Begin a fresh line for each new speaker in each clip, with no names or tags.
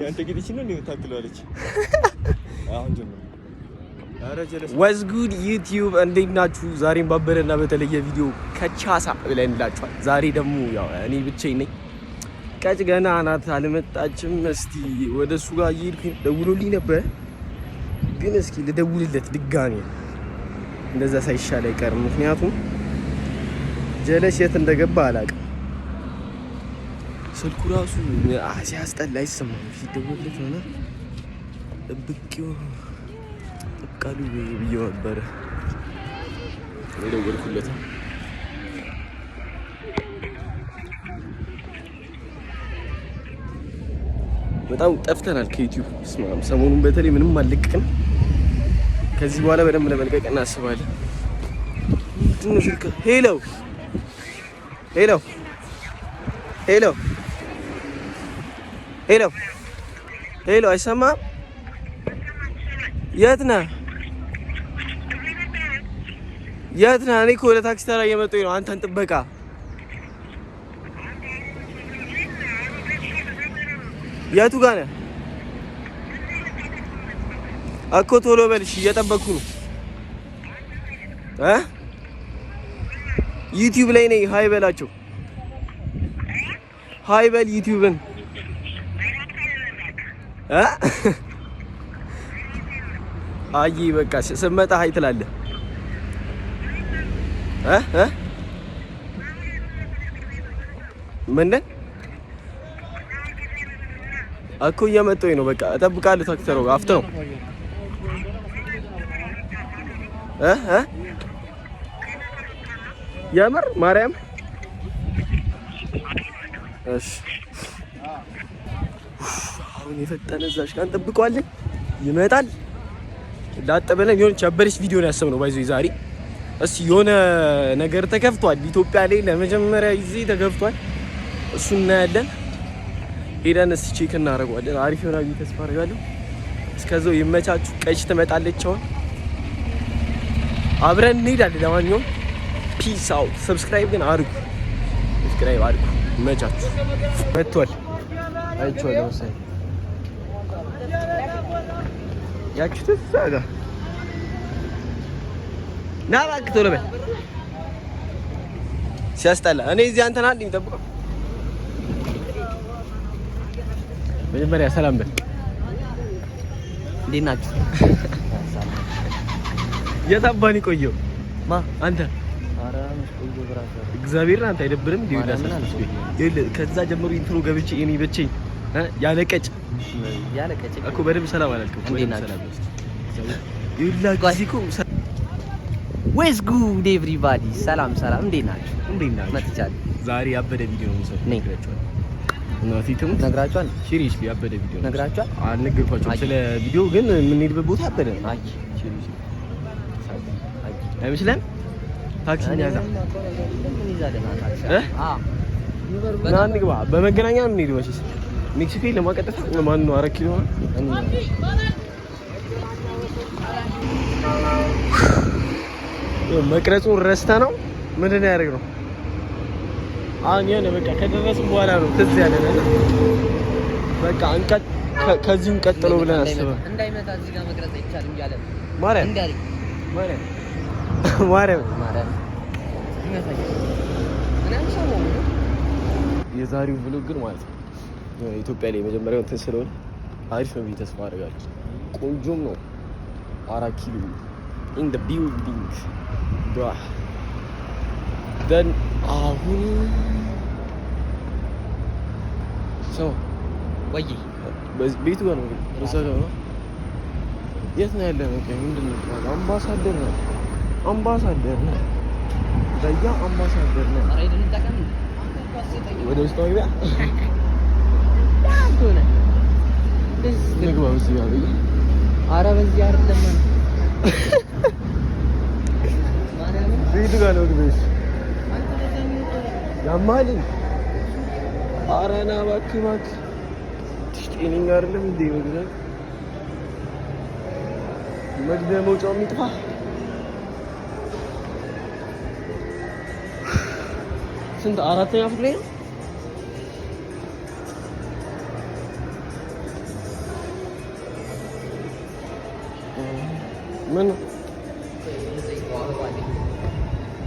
ያንተ ግዲሽ ነው ታክላለች አሁን ጀምሮ
What's good YouTube እንዴት ናችሁ? ዛሬም ባበረና በተለየ ቪዲዮ ከቻሳ ብለንላችኋል። ዛሬ ደግሞ ያው እኔ ብቻዬን ነኝ። ቀጭ ገና ናት አልመጣችም። እስቲ ወደሱ ጋር እየሄድኩኝ ደውሎልኝ ነበር፣ ግን እስኪ ልደውልለት ድጋሜ እንደዛ ሳይሻል አይቀርም። ምክንያቱም ጀለስ የት እንደገባ አላውቅም። ስልኩ ራሱ ሲያስጠላ አይሰማም። ሲደውልለት ሆነ ጥብቂው ቃሉ ብዬው ነበረ የደወልኩለት። በጣም ጠፍተናል ከዩቲዩብ ሰሞኑን በተለይ ምንም አልለቀቅም። ከዚህ በኋላ በደንብ ለመልቀቅ እናስባለን። ምንድነው ስልክ? ሄሎ ሄሎ ሄሎ ሄሎ ሄሎ፣ አይሰማም? የት ነህ? የት ነህ? እኔ እኮ ወደ ታክሲ ተራ እየመጣሁኝ ነው። አንተን ጥበቃ የቱ ጋር ነህ እኮ? ቶሎ በል እሺ፣ እየጠበቅኩ ነው። ዩቲዩብ ላይ ነኝ። ሀይ በላቸው። ሀይ በል ዩቲዩብን አይ በቃ ስመጣ ሀይ ትላለህ። ምንድን እኮ እየመጣሁኝ ነው። በቃ እጠብቃለሁ። ታክተሮ አፍተ ነው የምር ማርያም። እሺ አሁን የፈጠነ እዛሽ ጋር እንጠብቀዋለን። ይመጣል። ላጠበለን የሆነ ቻበሪስ ቪዲዮ ነው ያሰብነው። ባይዞ ዛሬ እስኪ የሆነ ነገር ተከፍቷል ኢትዮጵያ ላይ ለመጀመሪያ ጊዜ ተከፍቷል። እሱ እናያለን። ሄደን እስኪ ቼክ እናደርገዋለን። አሪፍ ይሆናል ብዬ ተስፋ አደርጋለሁ። እስከዛው ይመቻችሁ። ቀይሽ ትመጣለች። አሁን አብረን እንሄዳለን። ለማንኛውም ፒስ አውት። ሰብስክራይብ ግን አድርጉ፣ ሰብስክራይብ አድርጉ። ይመቻችሁ። መጥቷል። አይቼዋለሁ መሰለኝ ያቺ ተዛጋ ና እባክህ ቶሎ በል። ሲያስጠላ። እኔ እዚህ አንተን አንድ የምጠብቀው መጀመሪያ ሰላም በል። እንዴት ናችሁ? የት አባን ቆየው? ማ አንተ? ኧረ ቆየው ብራታ እግዚአብሔርን አንተ አይደብርም እንዴ? ይኸውልህ ከዛ ጀምሮ ኢንትሮ ገብቼ እኔ በቼኝ ያለቀጭ እኮ በደምብ ሰላም አላልኩም።
ወይስ ጉድ ኤቭሪባዲ። ሰላም ሰላም፣ እንዴት ናችሁ? መጥቻለሁ።
ዛሬ ያበደ ቪዲዮ ነው ሰው ነግራችኋል። እናቲቱም
ነግራችኋል።
ሲሪየስሊ ያበደ ቪዲዮ
ነግራችኋል።
አልነገርኳችሁም ስለ ቪዲዮ ግን የምንሄድበት ቦታ ያበደ ነው።
አይ ሲሪየስሊ
አይመስልም? ታክሲ ያዛ
ምን ይዛለና ታክሲ
ና እንግባ። በመገናኛ ምን ሄድ ወጪስ ሜክሲኮ ለማቀጠፍ ማን ነው 4 ኪሎ መቅረጹን ረስታ ነው። ምንድን ነው ያደረግነው? አሁን የሆነ በቃ ከደረስን በኋላ ነው ትዝ ያለና በቃ አንቀጥ ከዚህም ቀጥሎ ብለን አስበን
እንዳይመጣ እዚህ ጋር መቅረጽ አይቻልም ያለ
ማርያም ማርያም ማርያም
ማርያም
የዛሬው ብሎግ ግን ማለት ነው ኢትዮጵያ ላይ መጀመሪያው እንትን ስለሆነ አሪፍ ነው ብዬ ተስፋ አደርጋለሁ። ቆንጆም ነው። 4 ኪሎ in the building then አሁን ሰው
ወይ
ቤቱ ጋር ነው ረሳጋ ነው። የት ነው ያለነው? ምንድን ነው? አምባሳደር ነው። አምባሳደር ነው። ዳያ አምባሳደር ነው።
አይደል? ተቀም
ወደ ውስጥ ነው ይባ
ሆነ
ደስ ንግባው እዚህ ጋር በይ።
ኧረ በዚህ አይደለም
ቤቱ ጋር ነው ግቤሽ ያማል። ኧረ ና እባክህ እባክህ ጤነኛ አይደለም እንዴ? መግቢያ መውጫው የሚጥፋ ስንት አራተኛ ፎቅ ላይ ነው? ምን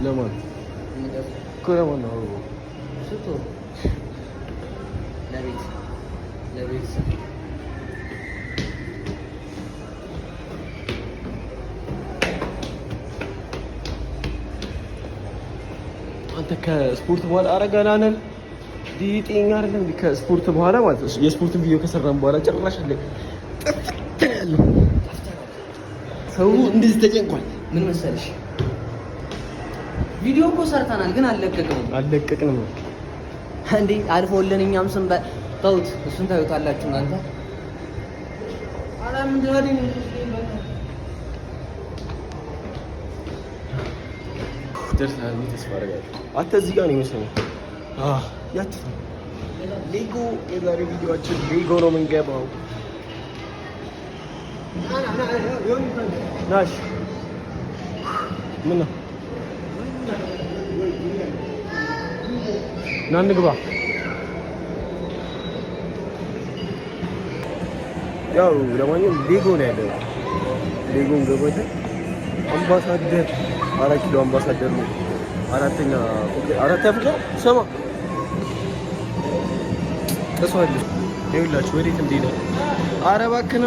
ለማን ለማን ነው ለቤት አንተ ከስፖርት በኋላ አረጋናነን ዲጤኛ አይደለም ከስፖርት በኋላ ማለት ነው። የስፖርትን ቪዲዮ ከሰራን በኋላ ጭራሽ አለ ያለው ሰው እንደዚህ ተጨንቋል። ምን መሰለሽ
ቪዲዮ እኮ ሰርተናል ግን አልለቀቅንም እንዴ አልፎልን እኛም ስም ተውት። እሱን ታዩታላችሁ እናንተ። አላም እንደወዲ
ደርሰናል። ተስፋ አደርጋለሁ። አንተ እዚህ ጋር ነው የሚመስለው። ያት ሌጎ የዛሬ ቪዲዮአችን ሌጎ ነው የምንገባው። ናሽ ምን ነው ና እንግባ። ያው ለማንኛውም ሌጎ ነው ያለው። ሌጎን ገባች። አምባሳደር 4 ኪሎ አምባሳደር ነው። አራተኛ ፎቅ ሰማ ተሷል። ይኸውላችሁ ወዴት እንደሄደ ኧረ እባክህ ና።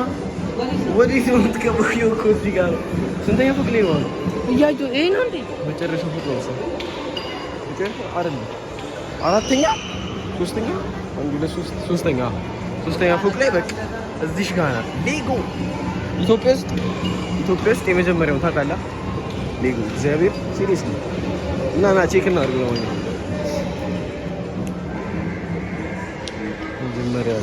ወዴት ነው የምትገባው? እኮ እዚህ ጋር ነው። ስንተኛ ፎቅ ላይ ነው እያየሁ? ይሄ ነው እንዴ? መጨረሻው ፎቅ ነው ሰው አይደለም። አራተኛ ሶስተኛ ሶስተኛ ፎቅ ላይ በቃ እዚህ ጋር ናት ሌጎ። ኢትዮጵያ ውስጥ የመጀመሪያው ታውቃለህ? ሌጎ እግዚአብሔር ሲሪየስ ነው። እና ቼክ እናድርግ ነው መጀመሪያ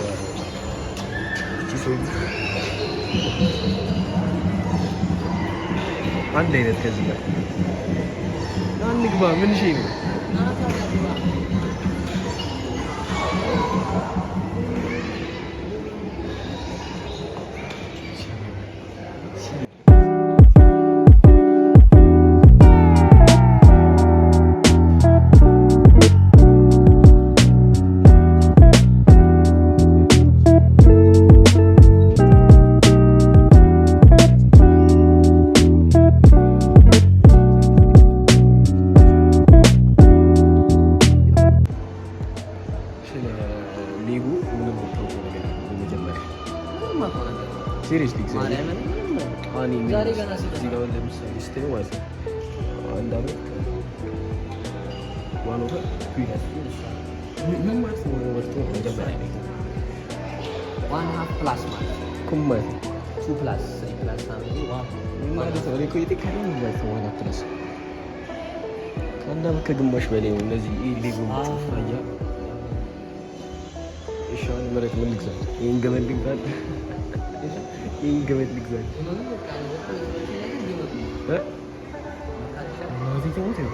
አንድ አይነት ከዚህ ጋር አንግባ። ምን ሺህ ነው seriously ዛሬ ገና እዚህ ጋር ለምሳሌ ስትይ ማለት ነው አንድ አመት ዋን ኦቨር ምን ማለት ነው? ወርቶ መጀመሪያ ነው ዋን ሃፍ ፕላስ ማለት ኩም ማለት 2 ፕላስ 3 ፕላስ ምን ማለት ነው? እኮ ይተካል ነው ማለት ነው። ዋን ሃፍ ፕላስ ከአንድ አመት ከግማሽ በላይ ነው። እነዚህ ሌጎ ማጥፋያ እሻን መሬት ምን ልግዛ? ይሄን ገመድ ልግዛ? ይሄን ገመድ ልግዛ? እነዚህ ተውት ነው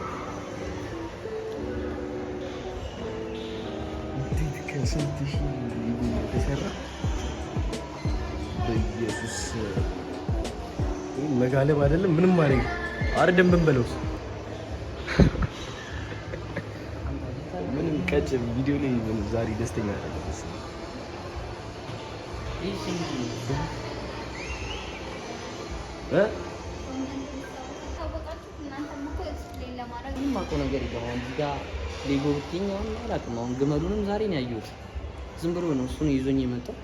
ከስንት ሺህ የተሰራ በኢየሱስ መጋለብ አይደለም ምንም ማለት አይደለም። ብንበለውስ ምንም ቀጭ ቪዲዮ ላይ ምን ዛሬ ደስተኛ አይደለም።
ማቆ ነገር ይገባው እዚህ ጋር ሌጎ ብትይኝ አሁን አላውቅም። አሁን ግመሉንም ዛሬ ነው ያየሁት። ዝም ብሎ ነው እሱን ይዞኝ የመጣው።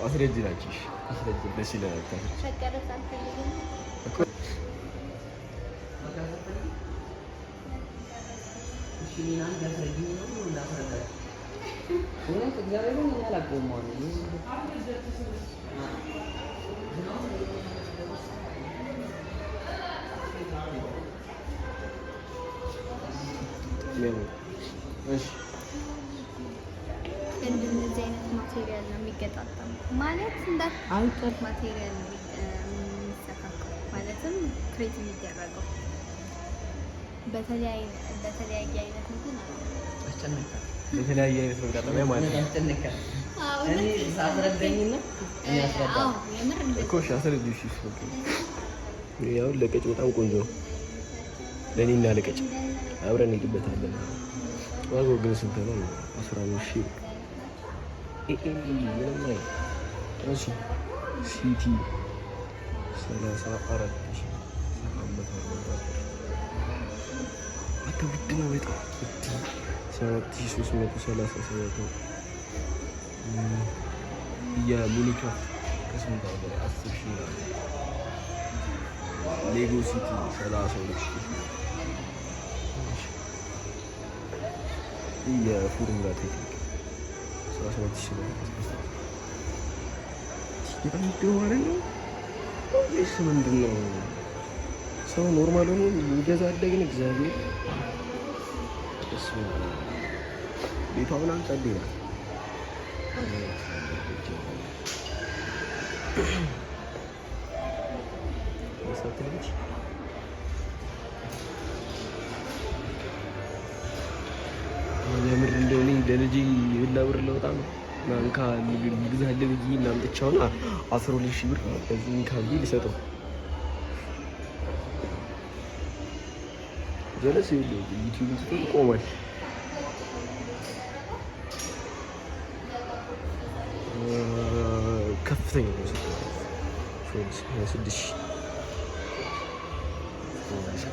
አስረጅ ናችሁ አስረጅ ደስ ይላል።
እንደዚህ አይነት ማቴሪያል ነው የሚገጣጠም ማለት እንዳልኩት ማቴሪያል ነው የሚሰካከው ማለትም ክሬት የሚደረገው በተለያየ አይነት እንትን
አስጨነቀ
በተለያየ አይነት መጋጠሚያ ማለት ነው።
አስጨነቀ እኔ ሳስረዳኝና እኔ አስረዳኝ
እኮ አስረዳኝ። እሺ ያው ለቀጭ በጣም ቆንጆ ነው። ለኔና ለቀጭ አብረን እንሄድበታለን። ዋጋው ግን ስንት ነው? 15,000 ምንም ሲቲ
ውድ ነው በጣም 7337 የሚኒካ ከስንት በላይ 10,000 ነው። ሌጎ ሲቲ 32,000 የፎርሙላ ቴክኒክ 17,000 ነው። በጣም ውድ ነው ማለት ነው ወይስ ምንድን ነው? ሰው ኖርማል ሆኖ ይገዛል ግን እግዚአብሔር ቤቷ ምናምን ጸድ ይላል። የምር እንደሆነ ለልጅ ብር ለወጣ ነው ማንካ ልግዛለህ ብዬ እናምጥቻውና 12,000 ብር በዚህ ካቢ ልሰጠው ጀለስ ዩቲዩብ ትቶ ቆሟል። ከፍተኛ ነው 6,000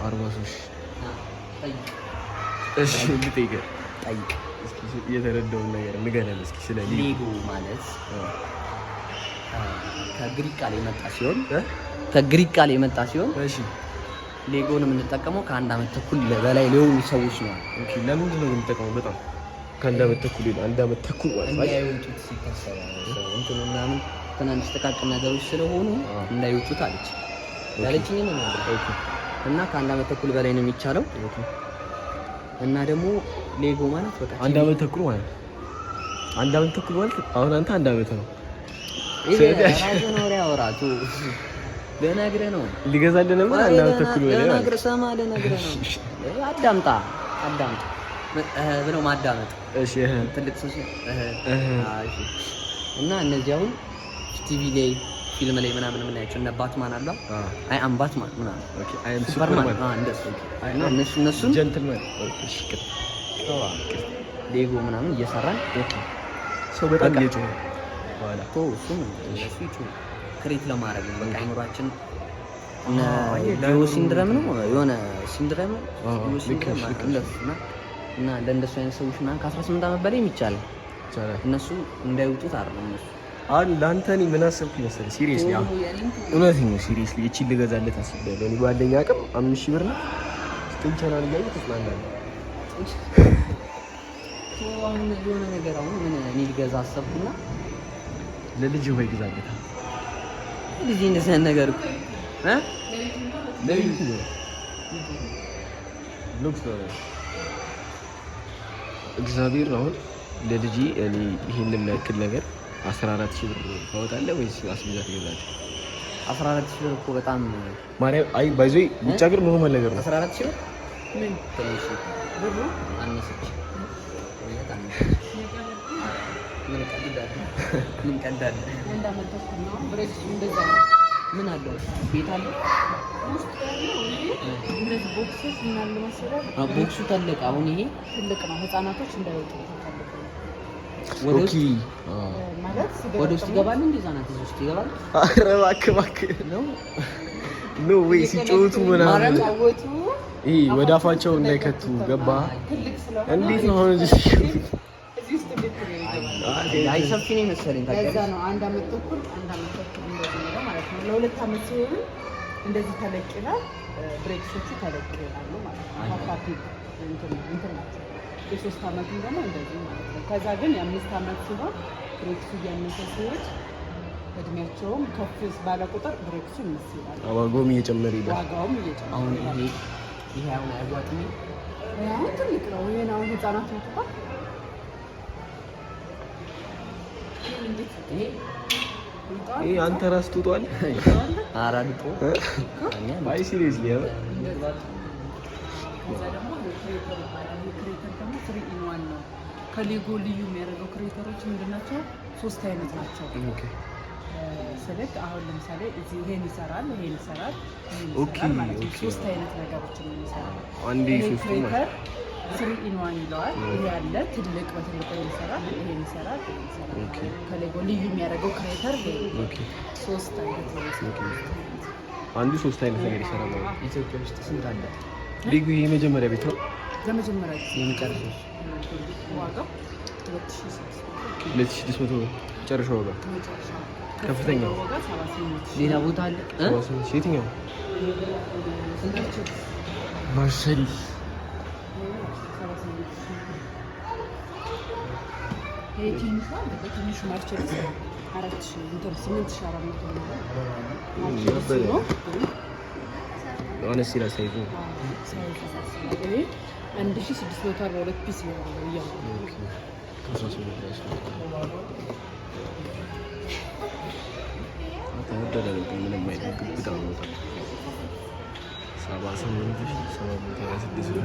43,000 እሺ ልጠይቅህ
ጠይቅ
እስኪ የተረዳውን ነገር ንገረን እስኪ ስለ
ሌጎ ማለት ከግሪክ ቃል የመጣ ሲሆን
እሺ
ሌጎን የምንጠቀመው ከ1 ዓመት ተኩል በላይ ሊሆኑ ሰዎች ነው።
ኦኬ ለምንድን ነው የምንጠቀመው? በጣም ከ1 ዓመት ተኩል ይላል። 1 ዓመት ተኩል ማለት
እንዳይወጡት ሲታሰብ እንትን ምናምን ትናንሽ ጥቃቅን ነገሮች ስለሆኑ እንዳይወጡት አለች ያለችኝ ነው ማለት ነው። እና ከ1 ዓመት ተኩል በላይ ነው የሚቻለው። እና ደግሞ ሌጎ ማለት በቃ
1 ዓመት ተኩል ማለት 1 ዓመት ተኩል ማለት አሁን አንተ 1 ዓመት ነው
አውራቱ ለነግረህ ነው
ሊገዛልህ ነበር 1 ዓመት ተኩል በላይ
ለነግረህ ነው። አዳምጣ ብለው ማዳመጥ
እሺ
ትልቅ ሰው እና እነዚህ አሁን ቲቪ ላይ ፊልም ላይ ምናምን የምናያቸው እነ ባትማን አሉ። አይ አም ባትማን ምናምን ኦኬ አይ አም ሱፐርማን እንደሱ እና እነሱ
ጀንትልማን
እሺ ሌጎ ምናምን እየሰራን
ሰው በጣም እየጮኸ
በኋላ እሱም እሱ ይጮህ ክሬት ለማድረግ ነው። በቃ አይምሯችን ጂኦ ሲንድረም ነው የሆነ ሲንድረም እና ለእንደሱ አይነት ሰዎች ምናምን ከ18 ዓመት በላይ የሚቻለው እነሱ እንዳይወጡት አይደለም። እነሱ
አሁን ለአንተ እኔ ምን አሰብኩኝ መሰለህ? ሲሪየስሊ አሁን እውነቴን ነው። ሲሪየስሊ እቺን ልገዛለት አስቤያለሁ። እኔ ጓደኛ አቅም 5,000 ብር ነው ስክሪን ቻናል ላይ ተጽናናለሁ።
አሁን የሆነ ነገር አሁን ምን እኔ ልገዛ አሰብኩና
ለልጅ ወይ ግዛለት
ልጅ እንደዚህ ነገር
ለልጅ ነው ሉክስ ነው እግዚአብሔር አሁን ለልጅ እኔ ይሄንን የሚያክል ነገር 14,000 ብር ታወጣለህ ወይስ አስቤዛ ትገዛለህ?
14,000 ብር እኮ በጣም
ማርያም አይ ባይዞ ውጭ ሀገር ኖርማል ነገር ነው።
14,000 ብር ምን ትንሽ ብሩ አነሰች ምን ቀዳለ ምን አለው ቤት አለ
እንደዚህ ቦክሶች ምን አለ መሰለህ?
ቦክሱ ትልቅ አሁን ይሄ
ትልቅ ነው። ህፃናቶች እንዳይወጡ
ወደ ውስጥ ይገባሉ። እንደዛ ናት እዚህ ውስጥ ይገባሉ።
ኧረ እባክህ ነው ኖ ወይ ሲጮቱ ምናምን ይሄ ወደ አፋቸው እንዳይከቱ ገባ። እንዴት ነው አሁን እዚህ
አይ ሰፊ ነው መሰለኝ።
ለዛ ነው 1 ዓመት ተኩል እንደዚህ ነው ማለት ነው። ለ2 ዓመት ሲሆን እንደዚህ ተለቅ ይላል። ብሬክሶቹ ተለቅ ይላሉ ማለት ነው። ፓፓቲ እንትን ናቸው። የ3 ዓመትም ደግሞ እንደዚህ ማለት ነው። ከዛ ግን የ5 ዓመት ሲሆን ብሬክሱ እያነሰ ሲሄድ እድሜያቸውም ከፍ ባለ ቁጥር ብሬክሱ ይመስላል።
ዋጋውም እየጨመረ ይላል።
ዋጋውም እየጨመረ
አሁን ይሄ አሁን አያዋጥም።
አሁን ትልቅ ነው። ይሄን አሁን ህፃናት ነው
ይሄ አንተ ራስ ትውጧል።
አራድጦ
አይ ሲሪየስሊ ያ
ከሌጎ ልዩ የሚያደርገው ክሬተሮች ምንድናቸው? 3 አይነት ናቸው። ስለዚህ አሁን ለምሳሌ እዚህ ይሄን ይሰራል ማለት ነው። 3 አይነት ነገሮችን ይሰራል።
አንዴ 3
ክሬተር 3 in 1 ይለዋል። ይሄ ያለ ትልቅ በትልቁ ይሰራል። ይሄ ይሰራል።
ኦኬ
ከሌጎ ልዩ የሚያደርገው ክሬተር
ኦኬ
3 አይነት ነው።
አንዱ 3 አይነት ነገር ይሰራል ማለት ነው።
ኢትዮጵያ ውስጥ ስንት አለ?
ሊጉ ይሄ የመጀመሪያ ቤት ነው።
ለመጀመሪያ ጊዜ
የመጨረሻው
ዋጋው
2600 ጨርሻ ዋጋ ከፍተኛ
ዋጋ 78
ሌላ ቦታ አለ?
የትኛው መርሴዲስ
ይሄ ትንሹ ማርቸዲስ 8400 ነው።
አነስ ይላል ሳይዙ
1642 ፒስ ነው ያለው።
ምንም አይነት ግብዳ ቦታ 78,726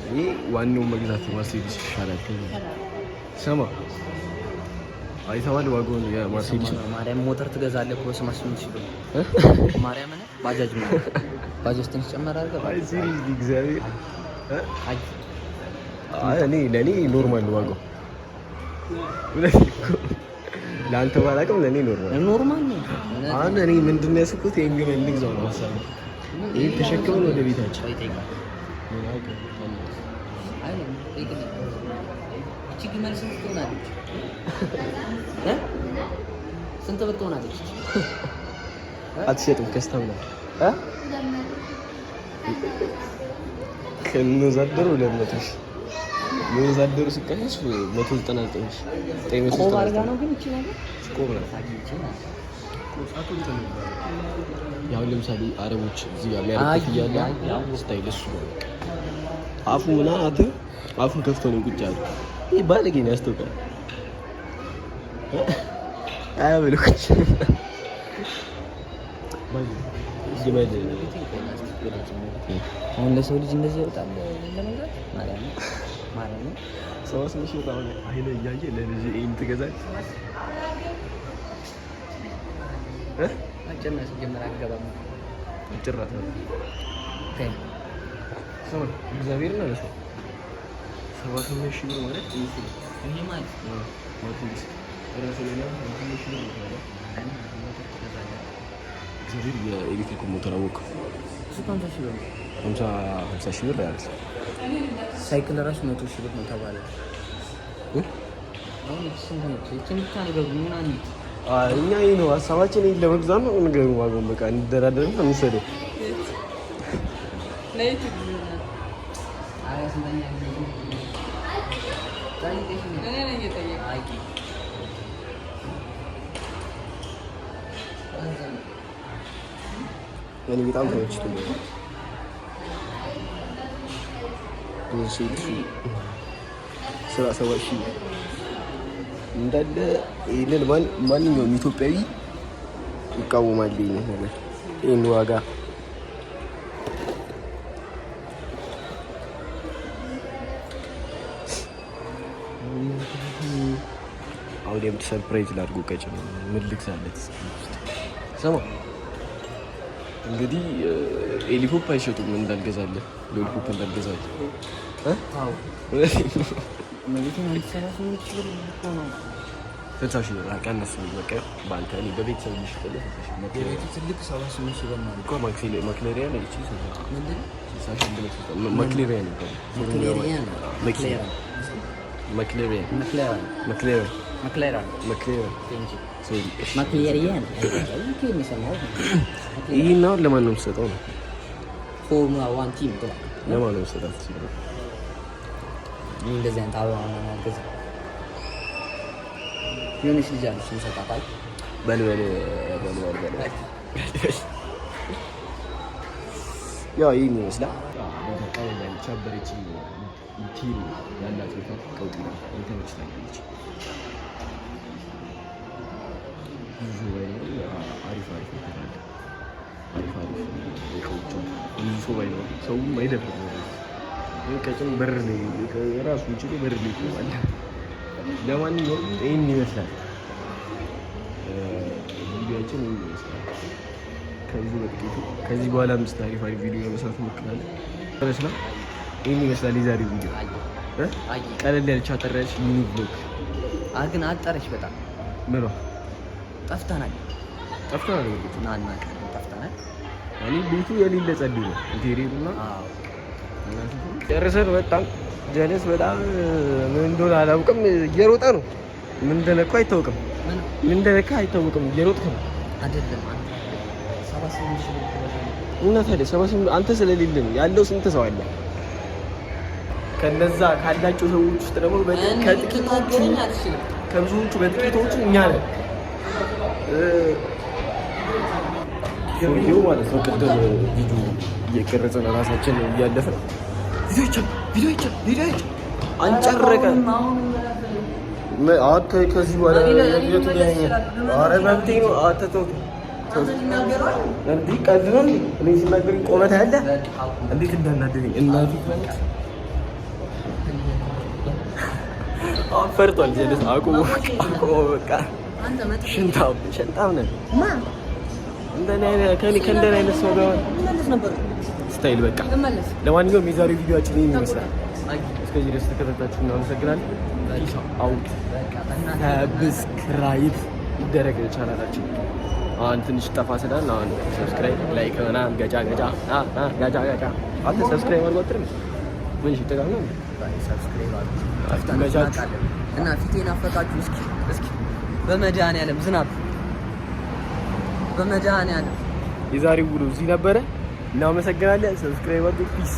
ይሄ ዋናው መግዛት መርሴዲስ ይሻላል። ስማ አይተዋል ዋጋውን የመርሴዲስ
ማርያም ሞተር ትገዛለህ እኮ 88 ሺህ ብር ማርያም ነህ። ባጃጅ ነው ባጃጅ ትንሽ ጨመር አድርገህ
አይ ሲሪየስ እግዚአብሔር አይ እኔ ለኔ ኖርማል ነው ዋጋው። ለአንተ ባላውቅም ለኔ
ኖርማል ነው።
አሁን እኔ ምንድን ነው ያስኩት የሚሆን እንግዛው ነው ሀሳብ ይሄ ተሸክመን ወደ ቤታችን
ስንት ብር ትሆናለች?
አትሸጥም ከስተም ነው ከነዛደሩ 200 ሺህ የወዛደሩ ሲቀነስ 199 ሺህ
ቆብ አድርጋ ነው ግን እቺ ነገር
ቆብ ነው። ያው ለምሳሌ አረቦች እዚህ ጋር የሚያረቁት እያለ ስታይል እሱ ነው አፉ ምናምን አንተ አፉን ከፍቶ ነው ቁጭ ያለው። ይሄ ባለጌ ነው ያስተውቃል። አያበሉት
አሁን ለሰው ልጅ እንደዚህ ይወጣል ለመግዛት ማለት ነው።
ሰው ስንሽ ወጣው አይነ እያየ ለልጅ ይሄን ትገዛለህ
አጨና ሲጀመር አገባም
ጭራት ነው
ከይ
ሰው እግዚአብሔር ነው ለሰው 700 ሺህ ብር ማለት
ይሄ ማለት
ማለት ራሱ ላይ ነው ትንሽ ነው ማለት እግዚአብሔር የኤሌክትሪክ ሞተር አወቀው
50 ሺህ ብር
50 ሺህ ብር ያለው
ሳይክል ራሱ 100 ሺህ ብር ነው ተባለ። አሁን ስንት ነው? እቺን ብቻ ነገር ምን አንዴ
እኛ ይሄ ነው ሀሳባችን። ይሄን ለመግዛት ነው ነገሩ። ዋጋውን በቃ እንደራደረን ነው የምንሰደው።
ለይት
እኔ በጣም ተመችቶኛል። ስራ 7 ሺህ እንዳለ ይሄንን ማንኛውም ኢትዮጵያዊ ይቃወማል። ይሄን ነገር ይሄን ዋጋ አሁን የምት ሰርፕራይዝ ላድርጎ ቀጭ ነው ምን ልግዛለት? ሰማ እንግዲህ ኤሊፖፕ አይሸጡም እንዳልገዛለህ ሎሊፖፕ እንዳልገዛለህ
አዎ ማለት ነው። ሰላሳዎች ብር ነው
ፈታሽ ነው ቀነስ በቃ ባንተ እኔ በቤተሰብ ልሽጥልህ
የቤቱ ትልቅ 78 ሺህ ብር ነው
እኮ ማክሌሪያ ነው እቺ
ምንድን
ማክሌሪያ ነው ይሄን ነው ለማን ነው የምትሰጠው? ነው
ፎርሙላ 1 ቲም ነው
ለማን ነው የምትሰጠው?
እንደዚህ አይነት አበባ ገዛ የሆነች ልጅ አለች እንሰጣታል።
በል ያው ይሄን ይመስላል። ቻበረች ቲም ያላት ወጣት ቀውጥ ነው እንተች ታይች ብዙ ወይ አሪፍ ይተካል። አሪፍ የቀውጭ ብዙ ሰው ባይ ነው ሰውም አይደፍርም። ቀጭን በር ላይ ራሱ ይችላል በር ላይ ይቆማል። ለማንኛውም ይሄን ይመስላል ቪዲዮአችን ይመስላል። ከዚህ በጥቂቱ ከዚህ በኋላ አሪፍ ቪዲዮ ለመስራት እንሞክራለን። ይሄን ይመስላል የዛሬው ቪዲዮ። ቀለል ያለች አጠራች ሚኒ ብሎግ
ግን አጠረች በጣም
ምሮ
ጠፍተናል። ጠፍተናል።
እኔ ቤቱ የሌለ ጸድ ነው ኢንቴሪየሩና ጨርሰን በጣም ጀለስ በጣም ምን እንደሆነ አላውቅም። እየሮጠ ነው። ምን እንደነካ አይታወቅም። እየሮጥክ ነው
አይደለም አንተ 78 ሺህ
እና ታዲያ 78 አንተ ስለሌለ ነው ያለው። ስንት ሰው አለ? ከነዛ ካላቸው ሰዎች ውስጥ ደግሞ ከብዙዎቹ በጥቂቶቹ እኛ ነን። ቪዲዮ ማለት ነው። ቅድም ቪዲዮ እየቀረጽን ራሳችን እያለፈን ቪዲዮ አንጨረቀ። አንተ ከዚህ በኋላ የቱ ጋር ኧረ መብቴ ነው። አተተው እንዴ ቀልድ ነው እንዴ? እኔ ሲናገር ቆመት ያለ እንዴት እንዳናደደኝ እናቱ ፈርቷል። ጀለስ አቁሞ በቃ ሽንታም ነን ከእንደኔ አይነት ሰው ጋር ስታይል በቃ። ለማንኛውም የዛሬው ቪዲዮአችን ይህን ይመስላል። እስከዚህ ድረስ ተከታታችሁ እናመሰግናለን። አውት ሰብስክራይብ ይደረግ ቻናላችን። አሁን ትንሽ ጠፋ ስላል አሁን ሰብስክራይብ ላይክ ምናምን ገጫ አንተ ሰብስክራይብ አልወጥርም ምን ይተጋው ነው ሰብስክራይብ አትመቻችሁ
እና ፊቴን አፈቃችሁ። እስኪ በመድኃኒዓለም ዝናብ በመድኃኒዓለም
የዛሬው ውሎ እዚህ ነበረ። እናመሰግናለን። ሰብስክራይብ አድርጉ። ፒስ